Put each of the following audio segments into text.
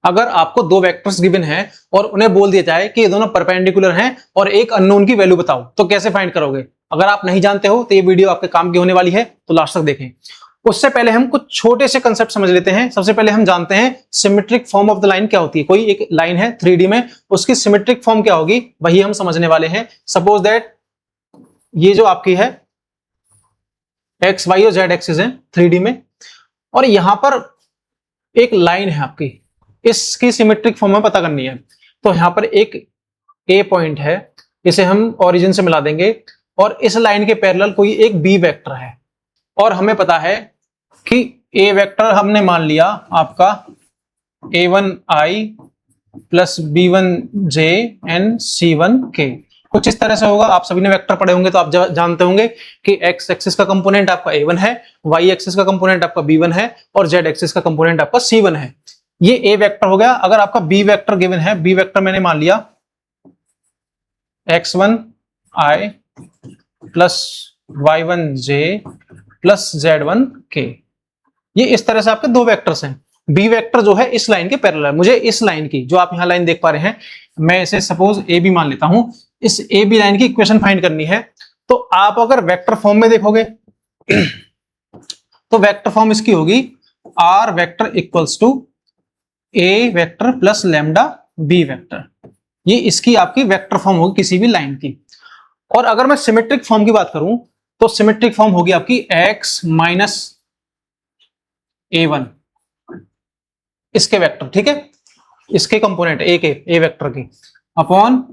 अगर आपको दो वेक्टर्स गिवन हैं और उन्हें बोल दिया जाए कि ये दोनों परपेंडिकुलर हैं और एक अननोन की वैल्यू बताओ, तो कैसे फाइंड करोगे? अगर आप नहीं जानते हो तो ये वीडियो आपके काम की होने वाली है, तो लास्ट तक देखें। उससे पहले हम कुछ छोटे से कंसेप्ट समझ लेते हैं। सबसे पहले हम जानते हैं symmetric form of the line क्या होती है। कोई एक लाइन है 3D में, उसकी सिमेट्रिक फॉर्म क्या होगी वही हम समझने वाले हैं। सपोज दैट ये जो आपकी है एक्स वाई और जेड एक्सिस है 3D में, और यहां पर एक लाइन है आपकी, इसकी सिमेट्रिक फॉर्म में पता करनी है। तो यहां पर एक ए पॉइंट है, इसे हम ओरिजिन से मिला देंगे, और इस लाइन के पैरेलल कोई एक बी वेक्टर है, और हमें पता है कि ए वेक्टर हमने मान लिया आपका a1i plus b1j and c1k। कुछ इस तरह से होगा। आप सभी ने वेक्टर पढ़े होंगे तो आप जानते होंगे कि x एक्सिस का कंपोनेंट आपका a1 है, y एक्सिस का कंपोनेंट आपका b1 है, और z एक्सिस का कंपोनेंट आपका c1 है। ये a वेक्टर हो गया। अगर आपका b वेक्टर गिवन है, b वेक्टर मैंने मान लिया x1i plus y1j plus z1k। ये इस तरह से आपके दो वेक्टर्स हैं। बी वेक्टर जो है इस लाइन के पैरेलल है। मुझे इस लाइन की, जो आप यहां लाइन देख पा रहे हैं, मैं इसे सपोज ए बी मान लेता हूं, इस ए बी लाइन की इक्वेशन फाइंड करनी है। तो आप अगर वेक्टर फॉर्म में देखोगे तो वेक्टर फॉर्म इसकी होगी R vector equals to A vector plus lambda B vector. ये इसकी आपकी वेक्टर फॉर्म होगी किसी भी लाइन की। और अगर मैं सिमेट्रिक फॉर्म की बात करूं तो सिमेट्रिक फॉर्म होगी आपकी एक्स माइनस a1 इसके वेक्टर, ठीक है, इसके कंपोनेंट ए के, ए वेक्टर की, अपॉन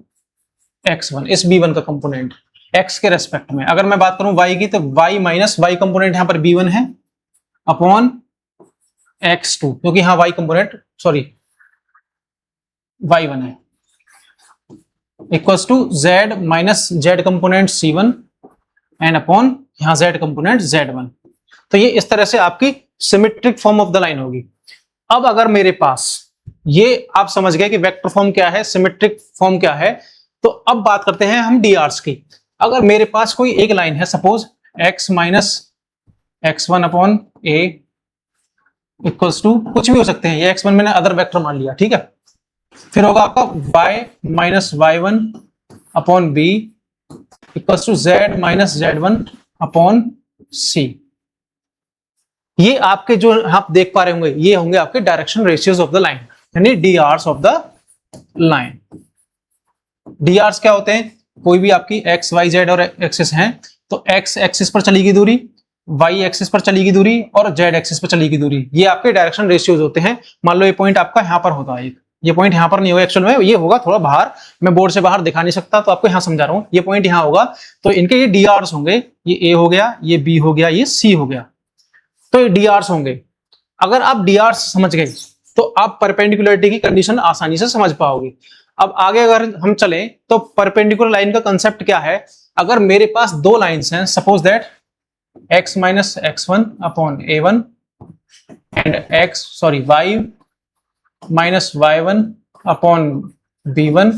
x1 इस b1 का कंपोनेंट x के रेस्पेक्ट में। अगर मैं बात करूं y की तो y माइनस y कंपोनेंट यहां पर b1 है, अपॉन x2, क्योंकि यहां y कंपोनेंट सॉरी y1 है, equals to z minus z component c1 and upon यहां z कंपोनेंट z1। तो ये इस तरह से आपकी symmetric form of the line होगी। अब अगर मेरे पास, ये आप समझ गए कि वेक्टर फॉर्म क्या है, सिमेट्रिक फॉर्म क्या है, तो अब बात करते हैं हम डीआर्स की। अगर मेरे पास कोई एक लाइन है, suppose x minus x1 upon a equals to, कुछ भी हो सकते हैं, ये x1 मैंने अदर वेक्टर मान लिया, ठीक है। फिर होगा आपका y minus y1 upon b equals to z minus z1 upon c। ये आपके जो आप देख पा रहे होंगे, ये होंगे आपके direction ratios of the line, यानी डीआर्स ऑफ द लाइन। डीआर्स क्या होते हैं? कोई भी आपकी एक्स वाई जेड और एक्सिस हैं, तो एक्स एक्सिस पर चलेगी दूरी, वाई एक्सिस पर चलेगी दूरी, और जेड एक्सिस पर चलेगी दूरी। ये आपके डायरेक्शन रेशियोज होते हैं। मान लो ये पॉइंट आपका यहां पर होता है, ये पॉइंट यहां पर नहीं होगा एक्चुअल में, ये होगा थोड़ा बाहर, मैं बोर्ड से बाहर दिखा नहीं सकता तो आपको यहां समझा रहा हूं। ये पॉइंट यहां होगा, तो इनके ये डीआर्स होंगे, ये ए हो गया, ये बी हो गया, ये सी हो गया, तो ये डीआर्स होंगे। अगर आप डीआर्स समझ गए तो आप परपेंडिकुलरिटी की कंडीशन आसानी से समझ पाओगे। अब आगे अगर हम चलें तो परपेंडिकुलर लाइन का कंसेप्ट क्या है? अगर मेरे पास दो लाइंस हैं, suppose that x minus x1 upon a1 and y minus y1 upon b1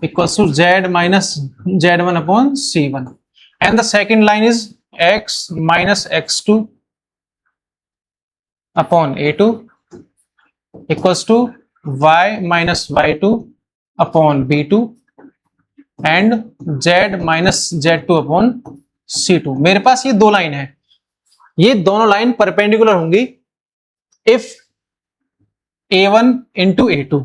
equals to z minus z1 upon c1, and the second line is x minus x2 upon a2 equals to y minus y2 upon b2 and z minus z2 upon c2। मेरे पास ये दो line है, ये दोनों line perpendicular होंगी if a1 into a2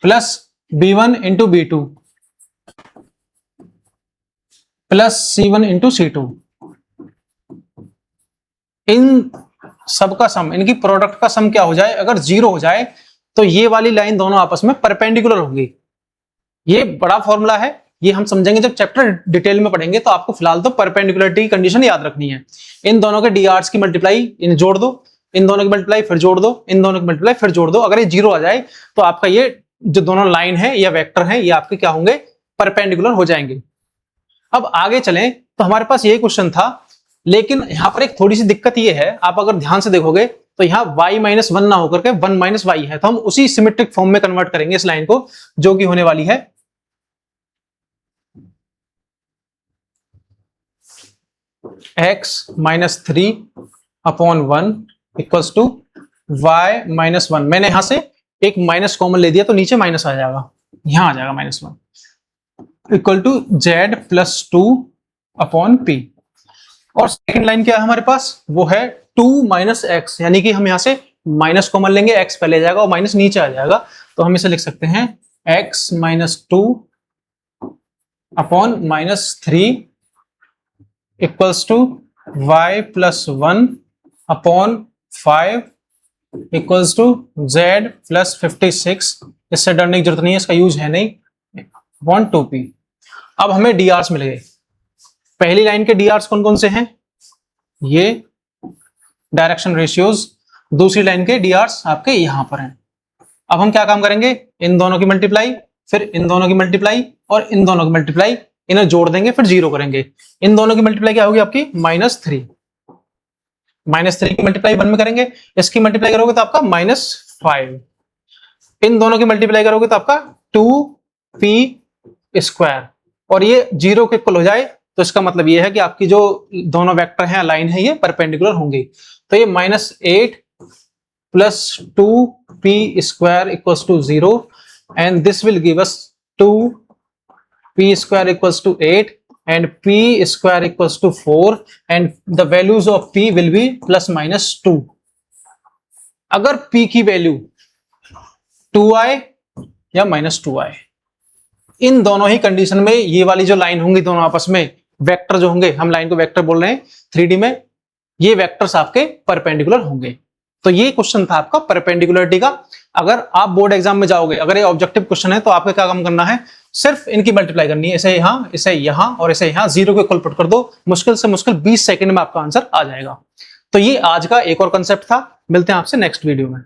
plus b1 into b2 plus c1 into c2। इन सबका सम, इनकी प्रोडक्ट का सम क्या हो जाए? अगर जीरो हो जाए तो ये वाली लाइन दोनों आपस में परपेंडिकुलर होंगी। ये बड़ा फॉर्मूला है, ये हम समझेंगे जब चैप्टर डिटेल में पढ़ेंगे। तो आपको फिलहाल तो परपेंडिकुलरिटी की कंडीशन याद रखनी है। इन दोनों के डीआर्स की मल्टीप्लाई इन जोड़ दो, इन दोनों की मल्टीप्लाई फिर जोड़ दो, इन दोनों की मल्टीप्लाई फिर जोड़ दो। अगर ये जीरो आ जाए तो आपका ये जो दोनों लाइन है या वेक्टर है, ये आपके क्या होंगे? परपेंडिकुलर हो जाएंगे। अब आगे चलें तो हमारे पास यही क्वेश्चन था, लेकिन यहां पर एक थोड़ी सी दिक्कत ये है, आप अगर ध्यान से देखोगे तो यहाँ y माइनस वन ना होकर के 1 माइनस वाई है, तो हम उसी सिमेट्रिक फॉर्म में कन्वर्ट करेंगे इस लाइन को, जो कि होने वाली है x minus 3 upon 1 equals to y minus 1, मैंने यहां से एक माइनस कॉमन ले दिया तो नीचे माइनस आ जाएगा, यहां आ जाएगा -1, equal to z plus 2 upon p। और सेकंड लाइन क्या है हमारे पास, वो है 2 माइनस एक्स, यानी कि हम यहां से माइनस कॉमन लेंगे, x पहले जाएगा और माइनस नीचे आ जाएगा, तो हम इसे लिख सकते हैं x minus 2 upon -3 equals to y plus 1 upon 5 equals to z plus 56। इससे डरने की जरूरत नहीं है, इसका यूज है नहीं, अपॉन 2p। अब हमें drs मिल गए। पहली लाइन के drs कौन कौन से हैं, ये डायरेक्शन रेशियोज, दूसरी लाइन के drs आपके यहां पर हैं। अब हम क्या काम करेंगे, इन दोनों की मल्टीप्लाई, फिर इन दोनों की मल्टीप्लाई और इन दोनों की मल्टीप्लाई, इन्हें जोड़ देंगे फिर जीरो करेंगे। इन दोनों की मल्टीप्लाई क्या होगी आपकी -3, -3 की मल्टीप्लाई 1 में करेंगे, इसकी मल्टीप्लाई करोगे तो आपका -5, इन दोनों की मल्टीप्लाई करोगे तो आपका 2p², और ये जीरो के इक्वल हो जाए तो इसका मतलब ये है कि आपकी जो दोनों वेक्टर हैं, लाइन है, ये परपेंडिकुलर होंगे। तो ये -8 plus 2p² equals to 0 and this will give us 2p² equals to 8 and p² equals to 4 and the values of p will be ±2। अगर p की वैल्यू 2 आए या -2 आए, इन दोनों ही कंडीशन में ये वाली जो लाइन होंगी दोनों आपस में, वेक्टर जो होंगे, हम लाइन को वेक्टर बोल रहे हैं 3D में, ये वेक्टर्स आपके परपेंडिकुलर होंगे। तो ये क्वेश्चन था आपका परपेंडिकुलरिटी का। अगर आप बोर्ड एग्जाम में जाओगे, अगर ये ऑब्जेक्टिव क्वेश्चन है, तो आपको क्या काम करना है, सिर्फ इनकी मल्टीप्लाई करनी है, इसे यहां और इसे यहां, जीरो को इक्वल पुट कर दो, मुश्किल से मुश्किल 20 सेकंड में आपका आंसर आ जाएगा। तो ये आज का एक और कंसेप्ट था। मिलते हैं आपसे नेक्स्ट वीडियो में।